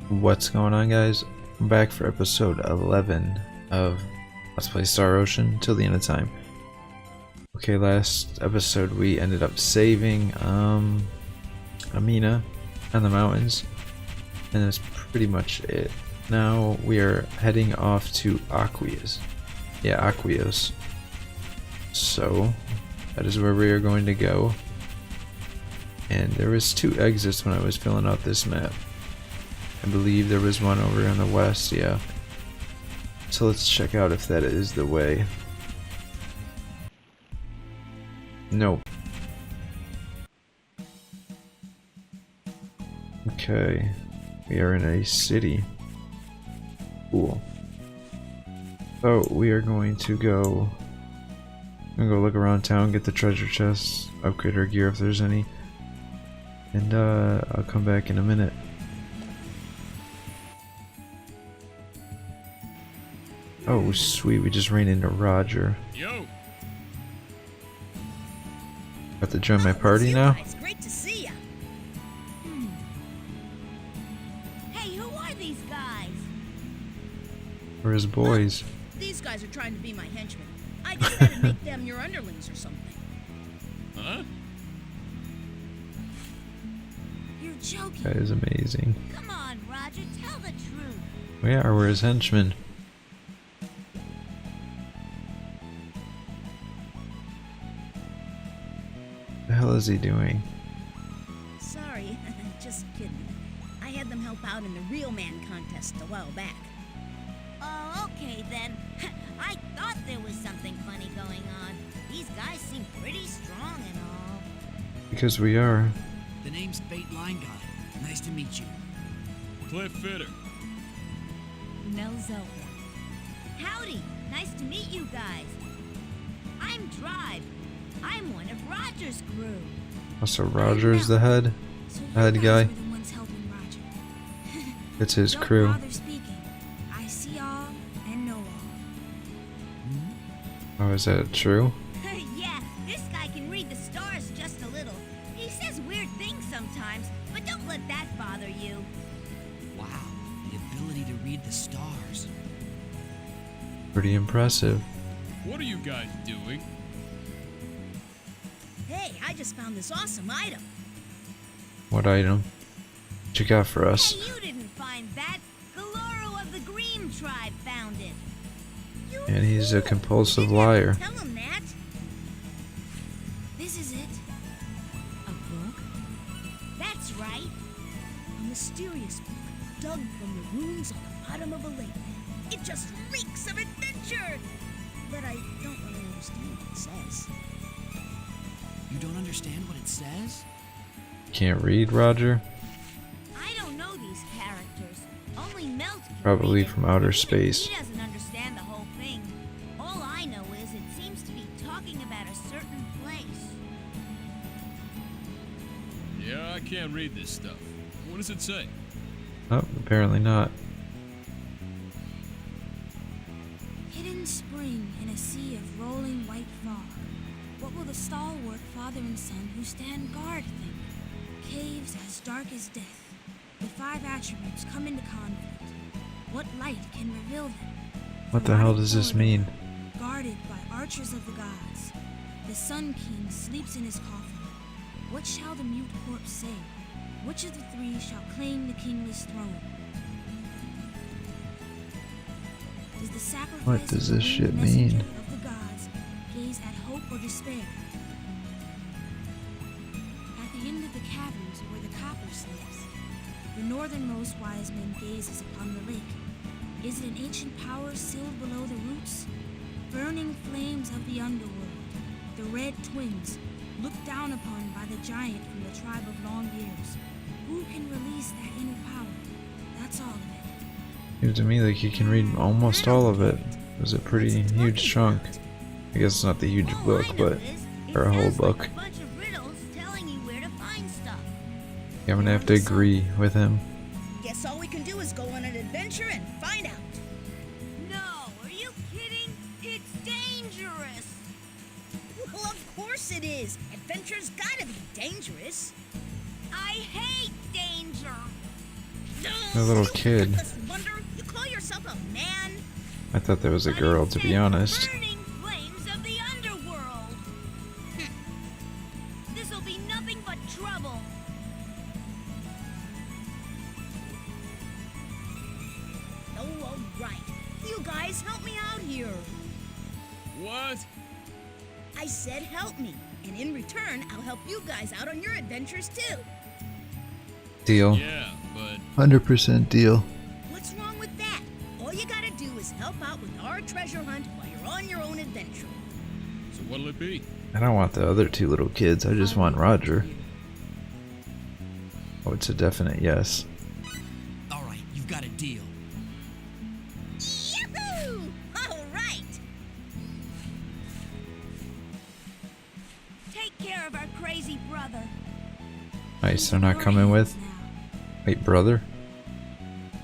What's going on, guys? I'm back for episode 11 of Let's Play Star Ocean till the end of time. Okay, last episode we ended up saving Amina on the mountains, and that's pretty much it. Now we are heading off to Aquias. Yeah, Aquios. So that is where we are going to go. And there was 2 exits when I was filling out this map. I believe there was one over on the west, yeah. So let's check out if that is the way. Nope. Okay. We are in a city. Cool. So we are going to go... I'm gonna go look around town, get the treasure chests, upgrade our gear if there's any. And I'll come back in a minute. Oh sweet, we just ran into Roger. Yo. Got to join my party now? It's great to see ya. Hey, who are these guys? We're his boys. These guys are trying to be my henchmen. I decided to make them your underlings or something. Huh? You're joking. That is amazing. Come on, Roger, tell the truth. We're his henchmen. What the hell is he doing? Sorry, just kidding. I had them help out in the Real Man contest a while back. Oh, okay then. I thought there was something funny going on. These guys seem pretty strong and all. Because we are. The name's Fayt Line Guy. Nice to meet you. Cliff Fitter. Mel Zelda. Howdy, nice to meet you guys. I'm Drive. I'm one of Roger's crew. Also, Roger's the head guy. Were the ones helping Roger. It's his Don't crew. bother speaking. I see all and know all. Oh, is that true? Yeah, this guy can read the stars just a little. He says weird things sometimes, but don't let that bother you. Wow, the ability to read the stars. Pretty impressive. What are you guys doing? Hey, I just found this awesome item. What item? What you got for us? Hey, you didn't find that. Galoro of the Green Tribe found it. You And he's a fool. compulsive You didn't have liar. to tell him that. This is it. A book? That's right. A mysterious book dug from the ruins on the bottom of a lake. It just reeks of adventure. But I don't really understand what it says. You don't understand what it says? Can't read, Roger? I don't know these characters. Only Melt can Probably read it. from outer space. He doesn't understand the whole thing. All I know is it seems to be talking about a certain place. Yeah, I can't read this stuff. What does it say? Oh, apparently not. Hidden spring in a sea of rolling white fog. What will the stalwart father and son who stand guard think? Caves as dark as death. The 5 attributes come into conflict. What light can reveal them? What the hell does this mean? Guarded by archers of the gods. The Sun King sleeps in his coffin. What shall the mute corpse say? Which of the 3 shall claim the kingless throne? Does the sacrifice What of does the this winged shit messenger mean? of the gods gaze at hope or despair? At the end of the caverns where the copper sleeps, the northernmost wise men gazes upon the lake. Is it an ancient power sealed below the roots? Burning flames of the underworld, the red twins, looked down upon by the giant from the tribe of long years. Who can release that inner power? That's all of it. Seems to me like you can read almost all of it. It was a pretty huge chunk. I guess it's not the huge book, but or a whole book. A bunch of riddles telling you where to find stuff. Yeah, I'm gonna have to agree with him. Guess all we can do is go on an adventure and find out. No, are you kidding? It's dangerous. Well, of course it is. Adventure's gotta be dangerous. I hate danger. A little kid. Wonder, you call yourself a man? I thought that was a girl, to be honest. Burning flames of the underworld. This'll be nothing but trouble. Oh, all right. You guys help me out here. What? I said help me, and in return, I'll help you guys out on your adventures too. Deal. Yeah, but 100% deal. What's wrong with that? All you gotta do is help out with our treasure hunt while you're on your own adventure. so what'll it be? I don't want the other two little kids, I just want Roger. Oh, it's a definite yes. All right, you've got a deal. Yahoo! All right. Take care of our crazy brother. Nice, they're not coming with. Now. Wait, brother?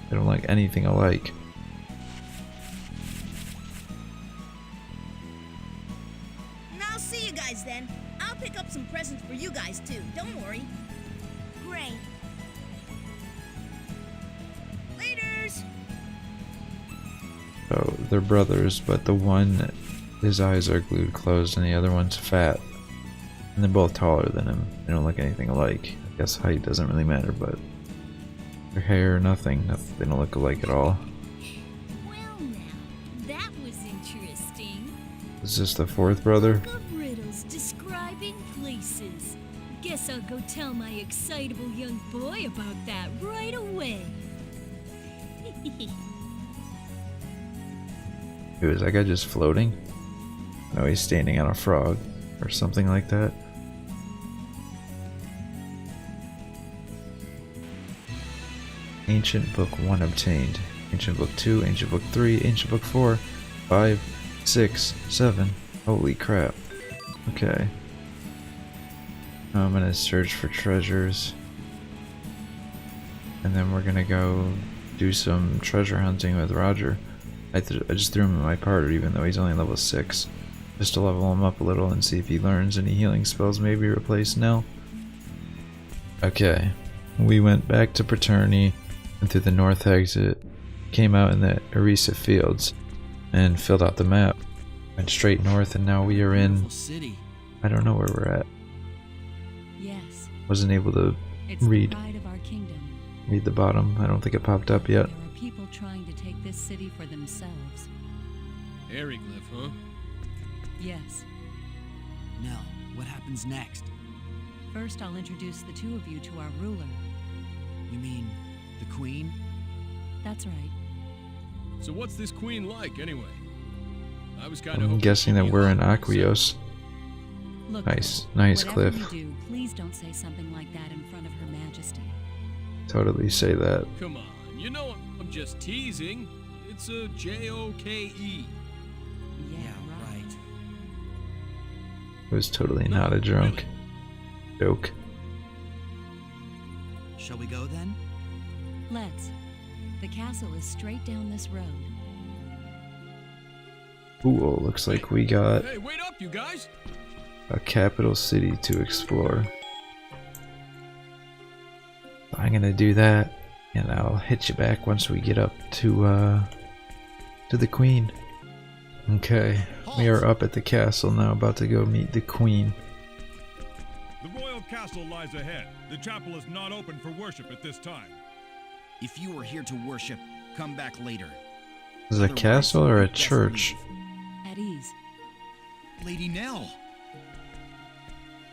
They don't like anything alike. And I'll see you guys then. I'll pick up some presents for you guys too. Don't worry. Great. Laters. So they're brothers, but the one, his eyes are glued closed and the other one's fat. And they're both taller than him. They don't look anything alike. I guess height doesn't really matter, but their hair, nothing. They don't look alike at all. Well now, that was interesting. Is this the fourth brother? Book of riddles describing places. Guess I'll go tell my excitable young boy about that right away. Who is that guy just floating? No, he's standing on a frog or something like that. Ancient Book 1 obtained. Ancient Book 2, Ancient Book 3, Ancient Book 4, 5, 6, 7. Holy crap. Okay. Now I'm gonna search for treasures. And then we're gonna go do some treasure hunting with Roger. I just threw him in my party even though he's only level 6. Just to level him up a little and see if he learns any healing spells, maybe replace Nell. Okay. We went back to Paterni and through the north exit, came out in the Erisa fields and filled out the map. Went straight north and now we are in, Beautiful city. I don't know where we're at. Yes, Wasn't able to it's read the pride of our kingdom. read the bottom. I don't think it popped up yet. There are people trying to take this city for themselves. Hieroglyph, huh? Yes. Nell, what happens next? First, I'll introduce the two of you to our ruler. You mean the queen? That's right. So what's this queen like, anyway? I was kind of I'm guessing that we're in Aquios. Look, Nice, Nell, nice whatever cliff. you do, please don't say something like that in front of Her Majesty. Totally say that. Come on, you know I'm just teasing. It's a J-O-K-E. Yeah, right. It was totally not a drunk joke. Shall we go then? Let's. The castle is straight down this road. Cool, looks like we got Hey, wait up, you guys! a capital city to explore. I'm gonna do that, and I'll hit you back once we get up to the queen. Okay, we are up at the castle now, about to go meet the queen. The royal castle lies ahead. The chapel is not open for worship at this time. If you are here to worship, come back later. Is it a castle or a church? At ease. Lady Nell!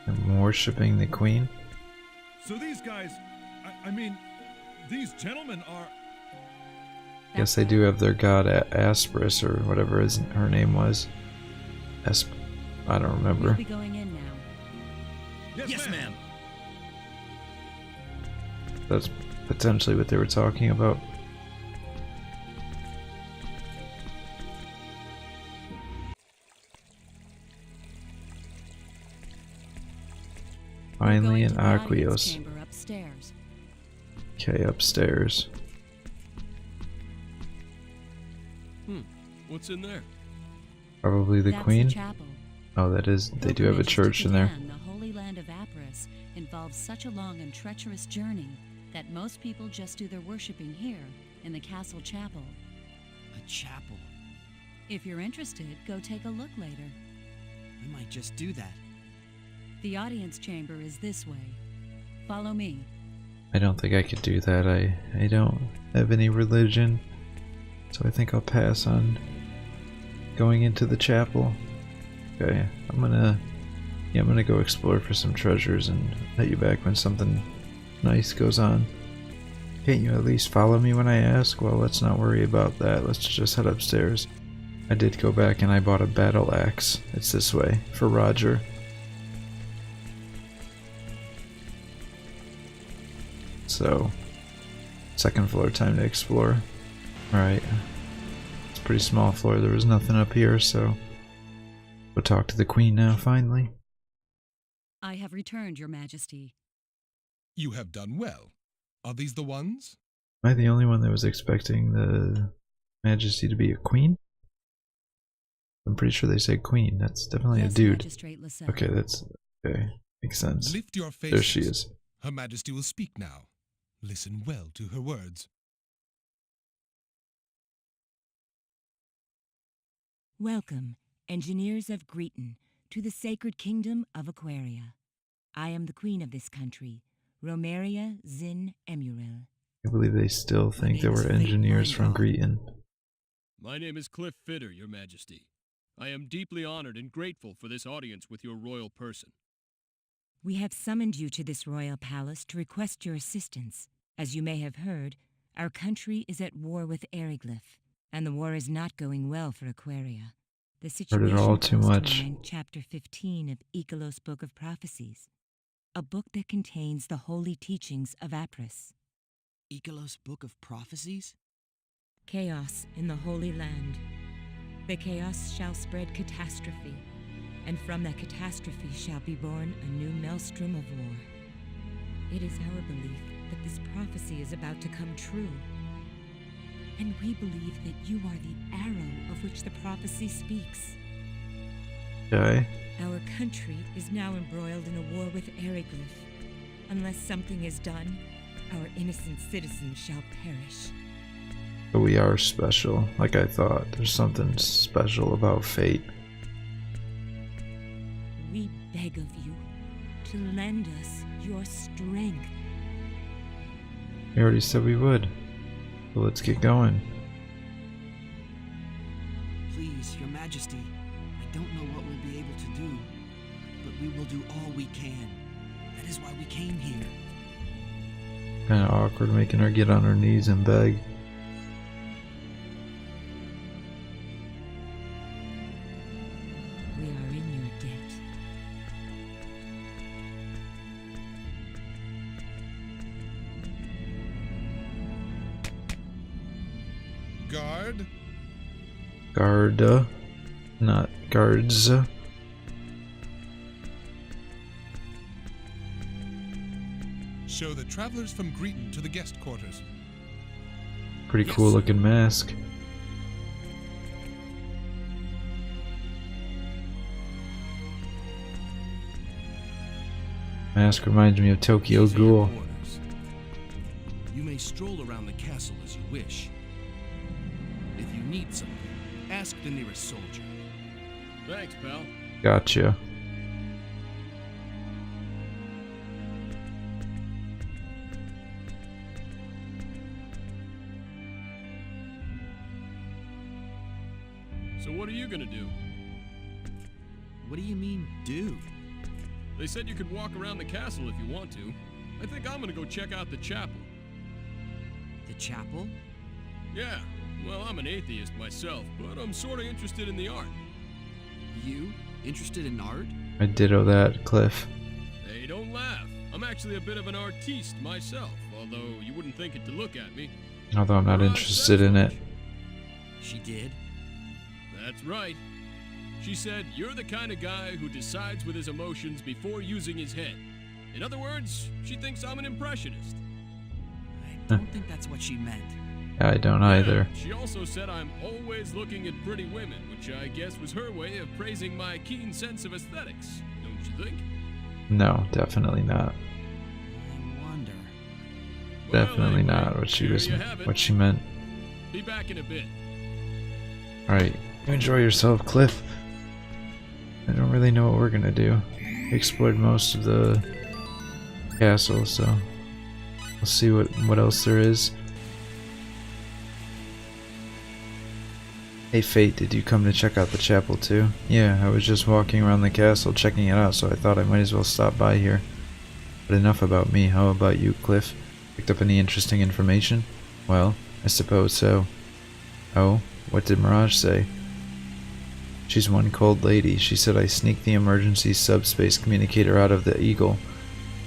I'm worshipping the queen. So these guys, I mean, these gentlemen are... Guess they do have their god Asperus or whatever her name was. I don't We'll remember. be going in now. Yes, ma'am. That's potentially what they were talking about. We're Finally going in to the audience Aquios. chamber upstairs. Okay, upstairs. What's in there? Probably the That's queen. The chapel. Oh, that is. They do have a Pilgrimages church to in there. Canaan, the holy land of Apris, involves such a long and treacherous journey that most people just do their worshipping here, in the castle chapel. A chapel. If you're interested, go take a look later. I might just do that. The audience chamber is this way. Follow me. I don't think I could do that. I don't have any religion, so I think I'll pass on going into the chapel. Okay, I'm gonna go explore for some treasures and let you back when something nice goes on. Can't you at least follow me when I ask? Well, let's not worry about that. Let's just head upstairs. I did go back and I bought a battle axe. It's this way, for Roger. So, second floor, time to explore. Alright. It's a pretty small floor, there was nothing up here, so we'll talk to the queen now, finally. I have returned, Your Majesty. You have done well. Are these the ones? Am I the only one that was expecting the Majesty to be a queen? I'm pretty sure they say queen. That's definitely Yes, a dude. Magistrate Lascelles. Okay, that's okay. Makes sense. Lift your faces. There she is. Her Majesty will speak now. Listen well to her words. Welcome, engineers of Greeton, to the sacred kingdom of Aquaria. I am the queen of this country, Romeria Zin Emuril. I believe they still think name there is were Fayt, engineers my from god. Greeton. My name is Cliff Fitter, Your Majesty. I am deeply honored and grateful for this audience with your royal person. We have summoned you to this royal palace to request your assistance. As you may have heard, our country is at war with Eriglyph, and the war is not going well for Aquaria. The situation all too calls to much. mind Chapter 15 of Icolos' Book of Prophecies, a book that contains the holy teachings of Apris. Icolos' Book of Prophecies? Chaos in the Holy Land. The chaos shall spread catastrophe, and from that catastrophe shall be born a new maelstrom of war. It is our belief that this prophecy is about to come true. And we believe that you are the arrow of which the prophecy speaks. Okay. Our country is now embroiled in a war with Eriglyph. Unless something is done, our innocent citizens shall perish. But we are special, like I thought. There's something special about Fayt. We beg of you to lend us your strength. We already said we would. So let's get going. Please, Your Majesty, I don't know what we'll be able to do, but we will do all we can. That is why we came here. Kinda awkward making her get on her knees and beg. We are in your debt. Guard? Garda, not guards. Show the travelers from Greeton to the guest quarters. Pretty Yes, cool sir. looking mask. Mask reminds me of Tokyo These are your Ghoul. quarters. You may stroll around the castle as you wish. If you need something, ask the nearest soldier. Thanks, pal. Gotcha. So what are you gonna do? What do you mean, do? They said you could walk around the castle if you want to. I think I'm gonna go check out the chapel. The chapel? Yeah, well, I'm an atheist myself, but I'm sorta interested in the art. You? Interested in art? I ditto that, Cliff. Hey, don't laugh. I'm actually a bit of an artiste myself, although you wouldn't think it to look at me. Although I'm not Ron interested said in so. it. She did? That's right. She said, you're the kind of guy who decides with his emotions before using his head. In other words, she thinks I'm an impressionist. I don't think that's what she meant. I don't either. She also said I'm always looking at pretty women, which I guess was her way of praising my keen sense of aesthetics, don't you think? No, definitely not. I wonder. Well, Definitely anyway, not what she there was, you have it. what she meant. Be back in a bit. Alright, you enjoy yourself, Cliff. I don't really know what we're gonna do. We explored most of the castle, so we'll see what else there is. Hey Fayt, did you come to check out the chapel too? Yeah, I was just walking around the castle checking it out, so I thought I might as well stop by here. But enough about me, how about you, Cliff? Picked up any interesting information? Well, I suppose so. Oh, what did Mirage say? She's one cold lady. She said I sneaked the emergency subspace communicator out of the Eagle.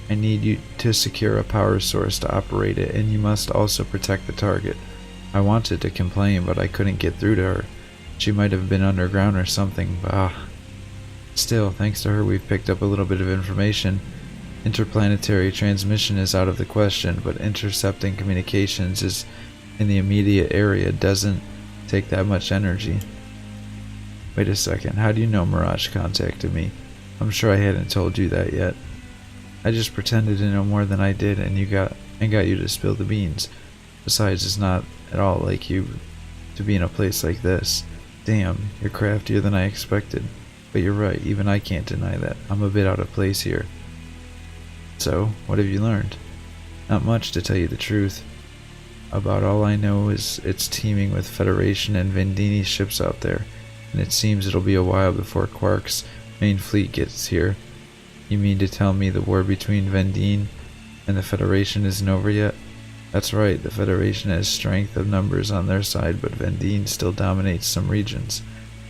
I need you to secure a power source to operate it, and you must also protect the target. I wanted to complain, but I couldn't get through to her. She might have been underground or something, but still, thanks to her we've picked up a little bit of information. Interplanetary transmission is out of the question, but intercepting communications is in the immediate area doesn't take that much energy. Wait a second, how do you know Mirage contacted me? I'm sure I hadn't told you that yet. I just pretended to know more than I did and got you to spill the beans. Besides, it's not at all like you to be in a place like this. Damn, you're craftier than I expected. But you're right, even I can't deny that. I'm a bit out of place here. So, what have you learned? Not much, to tell you the truth. About all I know is it's teeming with Federation and Vendini ships out there, and it seems it'll be a while before Quark's main fleet gets here. You mean to tell me the war between Vendine and the Federation isn't over yet? That's right, the Federation has strength of numbers on their side, but Vendine still dominates some regions.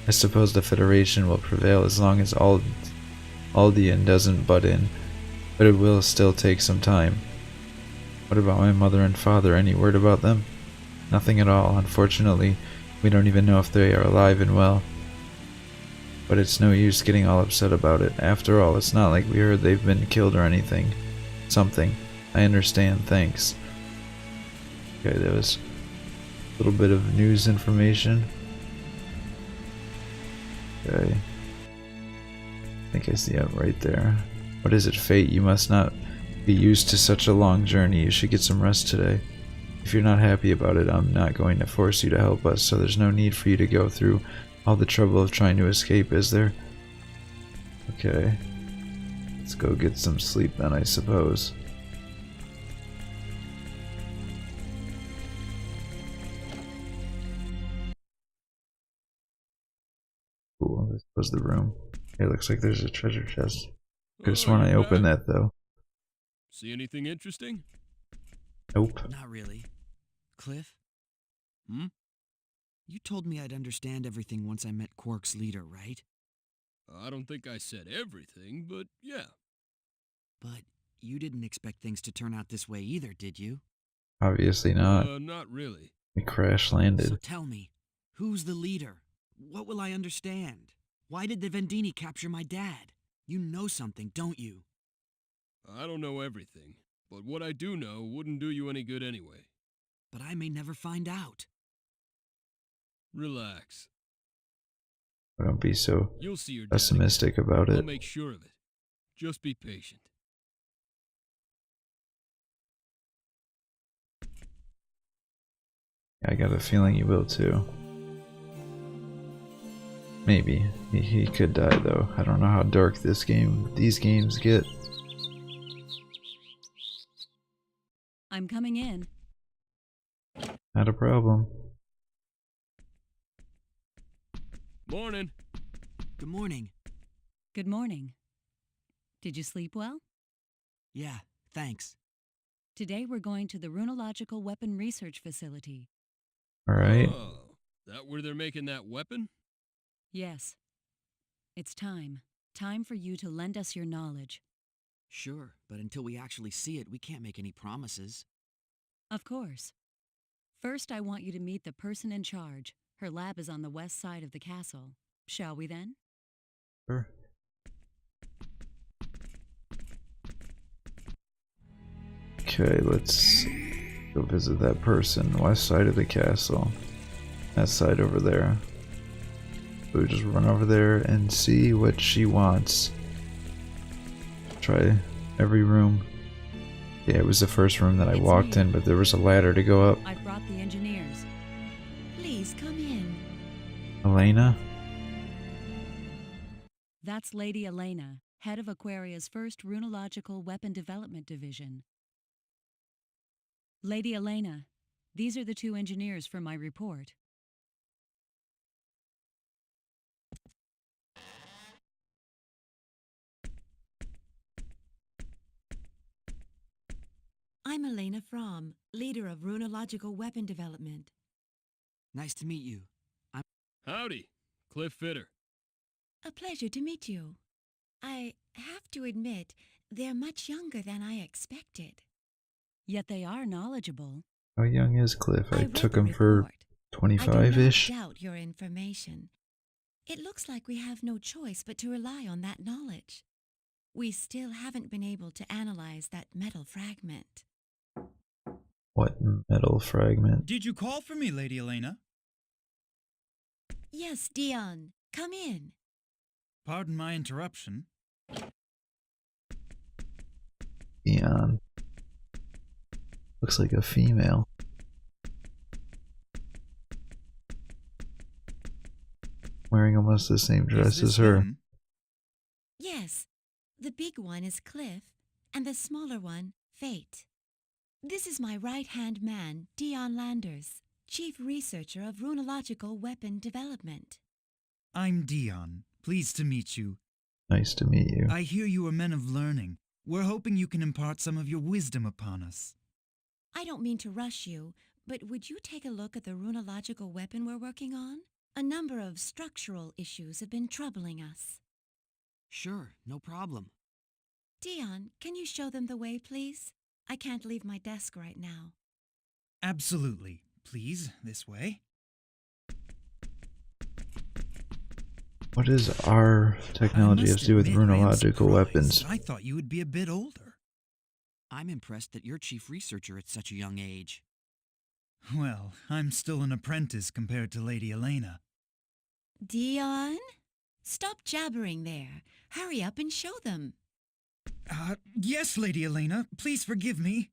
I suppose the Federation will prevail as long as Aldean doesn't butt in, but it will still take some time. What about my mother and father? Any word about them? Nothing at all. Unfortunately, we don't even know if they are alive and well. But it's no use getting all upset about it. After all, it's not like we heard they've been killed or anything. Something. I understand, thanks. Okay, that was a little bit of news information. Okay. I think I see it right there. What is it, Fayt? You must not be used to such a long journey. You should get some rest today. If you're not happy about it, I'm not going to force you to help us, so there's no need for you to go through all the trouble of trying to escape, is there? Okay. Let's go get some sleep then, I suppose. Cool, this was the room. It looks like there's a treasure chest. Could've sworn I opened that though. See anything interesting? Nope. Not really. Cliff? You told me I'd understand everything once I met Quark's leader, right? I don't think I said everything, but yeah. But you didn't expect things to turn out this way either, did you? Obviously not. Not really. We crash landed. So tell me, who's the leader? What will I understand? Why did the Vendini capture my dad? You know something, don't you? I don't know everything, but what I do know wouldn't do you any good anyway. But I may never find out. Relax. Don't be so You'll see your dad pessimistic about I'll it. make sure of it. Just be patient. I got a feeling you will too. Maybe. He could die though. I don't know how dark these games get. I'm coming in. Not a problem. Morning. Good morning. Good morning. Did you sleep well? Yeah, thanks. Today we're going to the Runological Weapon Research Facility. Alright. Oh, that where they're making that weapon? Yes. It's time. Time for you to lend us your knowledge. Sure, but until we actually see it, we can't make any promises. Of course. First, I want you to meet the person in charge. Her lab is on the west side of the castle. Shall we then? Sure. Okay, let's go visit that person. West side of the castle. That side over there. We'll just run over there and see what she wants. Try every room. Yeah, it was the first room that I It's walked me. in, but there was a ladder to go up. I've brought the engineers. Please come in. Elena? That's Lady Elena, head of Aquaria's first runological weapon development division. Lady Elena, these are the two engineers for my report. I'm Elena Fromm, leader of runological weapon development. Nice to meet you. Howdy, Cliff Fitter. A pleasure to meet you. I have to admit, they're much younger than I expected. Yet they are knowledgeable. How young is Cliff? I read took the him for report. I do 25-ish. not doubt your information. It looks like we have no choice but to rely on that knowledge. We still haven't been able to analyze that metal fragment. What metal fragment? Did you call for me, Lady Elena? Yes, Dion, come in. Pardon my interruption. Eon. Looks like a female. Wearing almost the same dress as her. Him? Yes, the big one is Cliff, and the smaller one, Fayt. This is my right-hand man, Dion Landers, chief researcher of runological weapon development. I'm Dion. Pleased to meet you. Nice to meet you. I hear you are men of learning. We're hoping you can impart some of your wisdom upon us. I don't mean to rush you, but would you take a look at the runological weapon we're working on? A number of structural issues have been troubling us. Sure, no problem. Dion, can you show them the way, please? I can't leave my desk right now. Absolutely. Please, this way. What does our technology have to do with runological weapons? I thought you would be a bit older. I'm impressed that you're chief researcher at such a young age. Well, I'm still an apprentice compared to Lady Elena. Dion? Stop jabbering there. Hurry up and show them. Yes, Lady Elena. Please forgive me.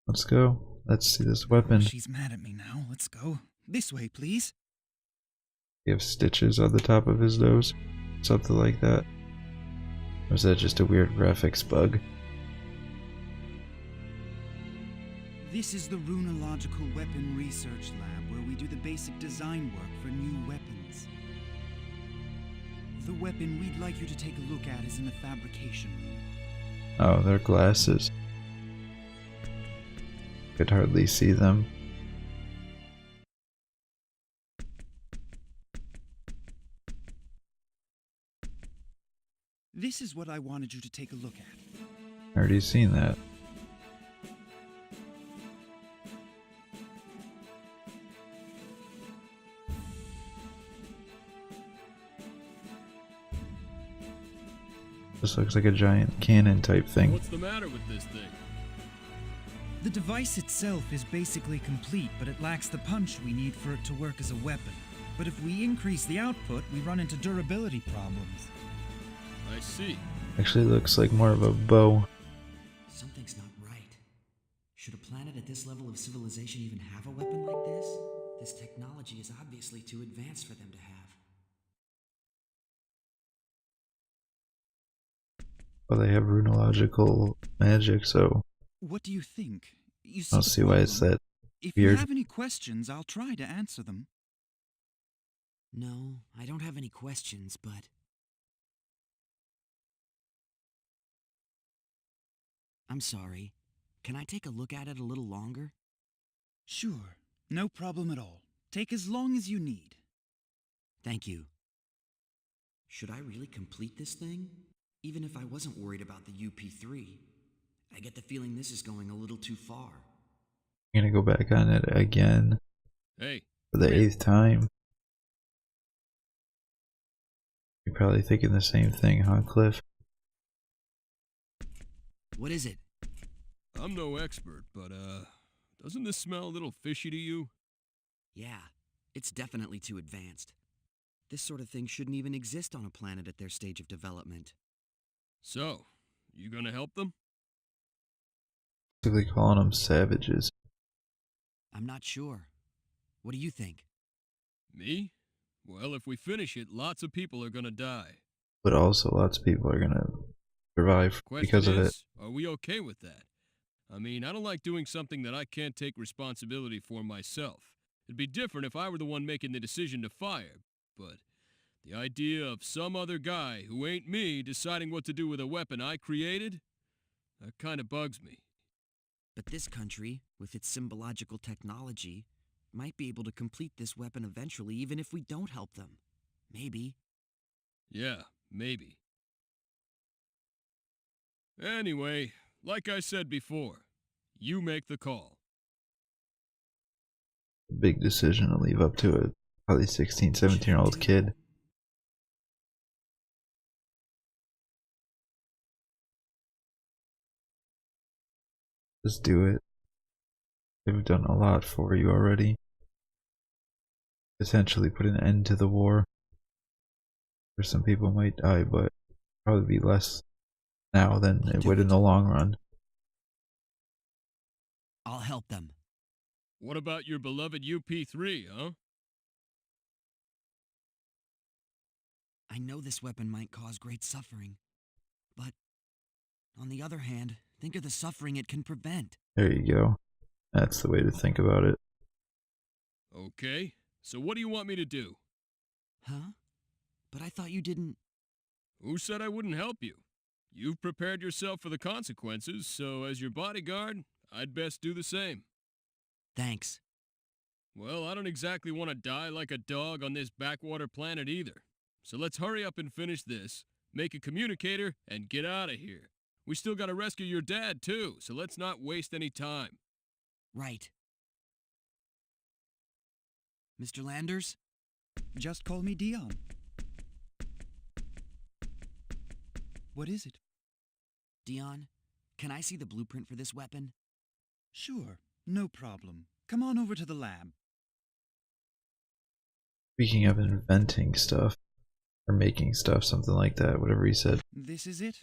Let's go. Let's see this weapon. She's mad at me now. Let's go. This way, please. You have stitches on the top of his nose. Something like that. Or is that just a weird graphics bug? This is the Runological Weapon Research Lab, where we do the basic design work for new weapons. The weapon we'd like you to take a look at is in the fabrication room. Oh, they're glasses. Could hardly see them. This is what I wanted you to take a look at. Already seen that. This looks like a giant cannon type thing. What's the matter with this thing? The device itself is basically complete, but it lacks the punch we need for it to work as a weapon. But if we increase the output, we run into durability problems. I see. Actually looks like more of a bow. Something's not right. Should a planet at this level of civilization even have a weapon like this? This technology is obviously too advanced for them to have. Well, they have runological magic, so What do you think? You I don't the see why it's problem? that If weird. you have any questions, I'll try to answer them. No, I don't have any questions, but... I'm sorry. Can I take a look at it a little longer? Sure, no problem at all. Take as long as you need. Thank you. Should I really complete this thing? Even if I wasn't worried about the UP3, I get the feeling this is going a little too far. I'm gonna go back on it again Hey. for the 8th time. You're probably thinking the same thing, huh, Cliff? What is it? I'm no expert, but, doesn't this smell a little fishy to you? Yeah, it's definitely too advanced. This sort of thing shouldn't even exist on a planet at their stage of development. So, you gonna help them? Basically calling them savages. I'm not sure. What do you think? Me? Well, if we finish it, lots of people are gonna die. But also lots of people are gonna survive Question because of it. is, are we okay with that? I mean, I don't like doing something that I can't take responsibility for myself. It'd be different if I were the one making the decision to fire, but the idea of some other guy who ain't me deciding what to do with a weapon I created, that kind of bugs me. But this country, with its symbological technology, might be able to complete this weapon eventually even if we don't help them. Maybe. Yeah, maybe. Anyway, like I said before, you make the call. Big decision to leave up to a probably 16, 17-year-old kid. Just do it. They've done a lot for you already. Essentially put an end to the war. For some people might die, but probably be less now than it would in the long run. I'll help them. What about your beloved UP3, huh? I know this weapon might cause great suffering, but on the other hand, think of the suffering it can prevent. There you go. That's the way to think about it. Okay, so what do you want me to do? Huh? But I thought you didn't... Who said I wouldn't help you? You've prepared yourself for the consequences, so as your bodyguard, I'd best do the same. Thanks. Well, I don't exactly want to die like a dog on this backwater planet either. So let's hurry up and finish this, make a communicator, and get out of here. We still gotta rescue your dad, too, so let's not waste any time. Right. Mr. Landers? Just call me Dion. What is it? Dion, can I see the blueprint for this weapon? Sure, no problem. Come on over to the lab. Speaking of inventing stuff, or making stuff, something like that, whatever he said. This is it?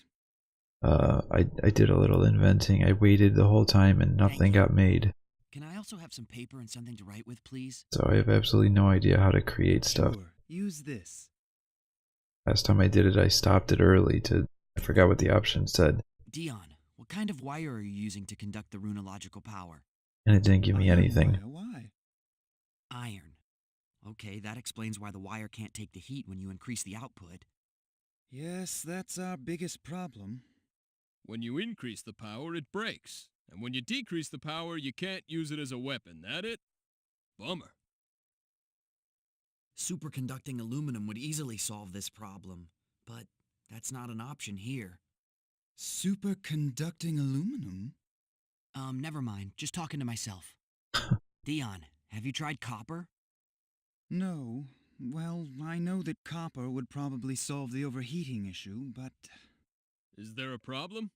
I did a little inventing. I waited the whole time and nothing got made. Can I also have some paper and something to write with, please? So I have absolutely no idea how to create stuff. Sure, use this. Last time I did it, I stopped it early I forgot what the option said. Dion, what kind of wire are you using to conduct the runological power? And it didn't give me anything. Why? Iron. Okay, that explains why the wire can't take the heat when you increase the output. Yes, that's our biggest problem. When you increase the power, it breaks. And when you decrease the power, you can't use it as a weapon. That it? Bummer. Superconducting aluminum would easily solve this problem, but that's not an option here. Superconducting aluminum? Never mind. Just talking to myself. Dion, have you tried copper? No. Well, I know that copper would probably solve the overheating issue, but... Is there a problem?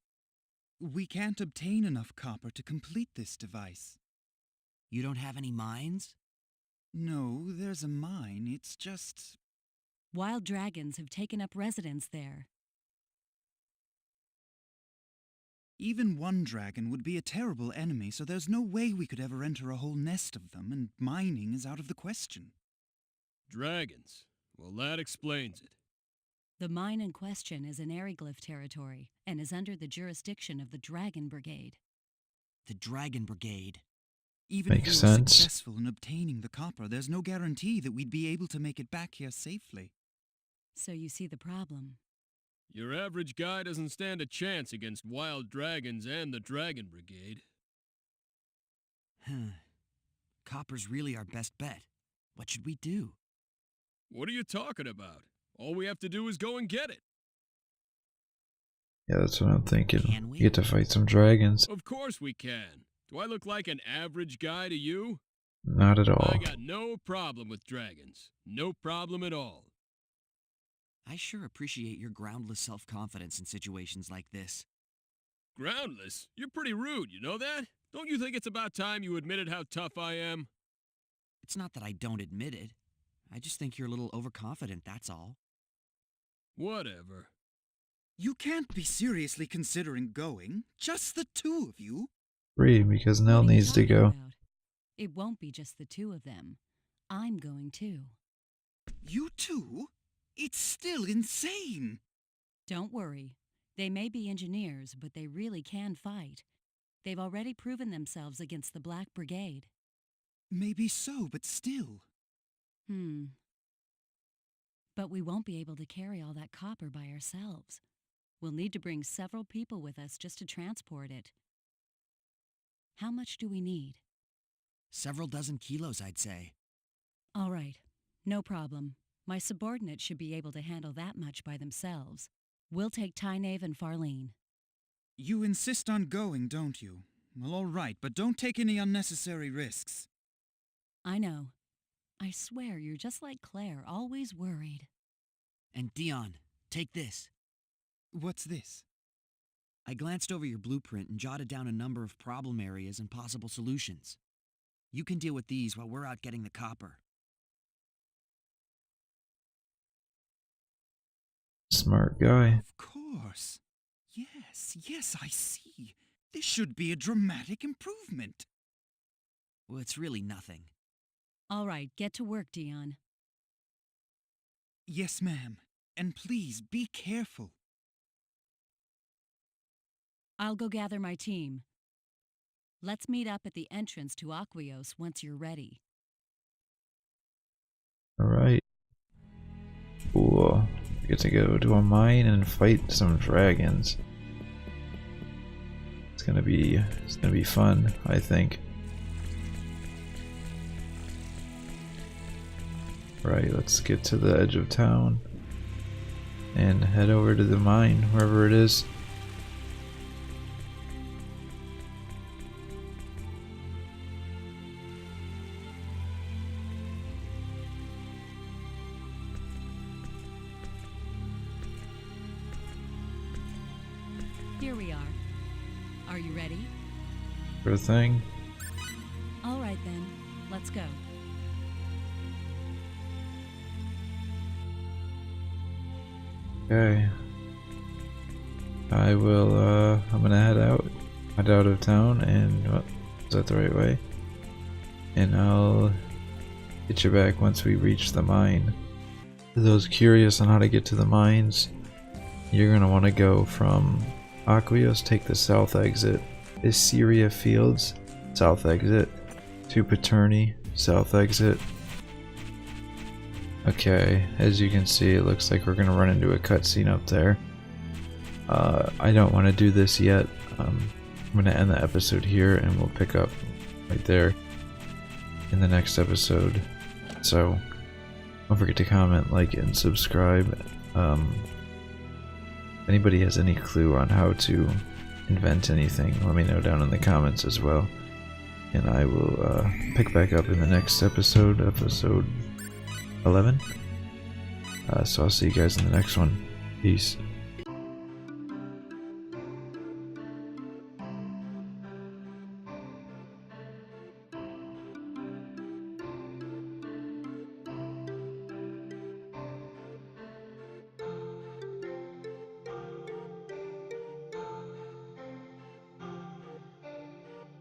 We can't obtain enough copper to complete this device. You don't have any mines? No, there's a mine. It's just... Wild dragons have taken up residence there. Even one dragon would be a terrible enemy, so there's no way we could ever enter a whole nest of them, and mining is out of the question. Dragons. Well, that explains it. The mine in question is in Ariglyph territory and is under the jurisdiction of the Dragon Brigade. The Dragon Brigade. Even Makes if we were sense. successful in obtaining the copper, there's no guarantee that we'd be able to make it back here safely. So you see the problem. Your average guy doesn't stand a chance against wild dragons and the Dragon Brigade. Copper's really our best bet. What should we do? What are you talking about? All we have to do is go and get it. Yeah, that's what I'm thinking. Can we? You get to fight some dragons. Of course we can. Do I look like an average guy to you? Not at all. I got no problem with dragons. No problem at all. I sure appreciate your groundless self-confidence in situations like this. Groundless? You're pretty rude, you know that? Don't you think it's about time you admitted how tough I am? It's not that I don't admit it. I just think you're a little overconfident, that's all. Whatever. You can't be seriously considering going. Just the two of you. 3 because Nell What are you needs to talking go. about? It won't be just the two of them. I'm going too. You too? It's still insane! Don't worry. They may be engineers, but they really can fight. They've already proven themselves against the Black Brigade. Maybe so, but still. But we won't be able to carry all that copper by ourselves. We'll need to bring several people with us just to transport it. How much do we need? Several dozen kilos, I'd say. All right, no problem. My subordinates should be able to handle that much by themselves. We'll take Tynav and Farlene. You insist on going, don't you? Well, all right, but don't take any unnecessary risks. I know. I swear you're just like Claire, always worried. And Dion, take this. What's this? I glanced over your blueprint and jotted down a number of problem areas and possible solutions. You can deal with these while we're out getting the copper. Smart guy. Of course. Yes, I see. This should be a dramatic improvement. Well, it's really nothing. All right, get to work, Dion. Yes, ma'am. And please, be careful. I'll go gather my team. Let's meet up at the entrance to Aquarius once you're ready. Alright. Cool. We get to go to a mine and fight some dragons. It's gonna be fun, I think. Right, let's get to the edge of town and head over to the mine, wherever it is. Here we are. Are you ready? Sure thing. All right then, let's go. Okay. I'm gonna head out of town, and, well, is that the right way? And I'll get you back once we reach the mine. For those curious on how to get to the mines, you're gonna want to go from Aquarius, take the south exit, Assyria Fields, south exit, to Paterni, south exit. Okay, as you can see, it looks like we're gonna run into a cutscene up there. I don't want to do this yet. I'm gonna end the episode here, and we'll pick up right there in the next episode. So don't forget to comment, like, and subscribe. If anybody has any clue on how to invent anything, let me know down in the comments as well. And I will pick back up in the next episode, episode 11. So I'll see you guys in the next one. Peace.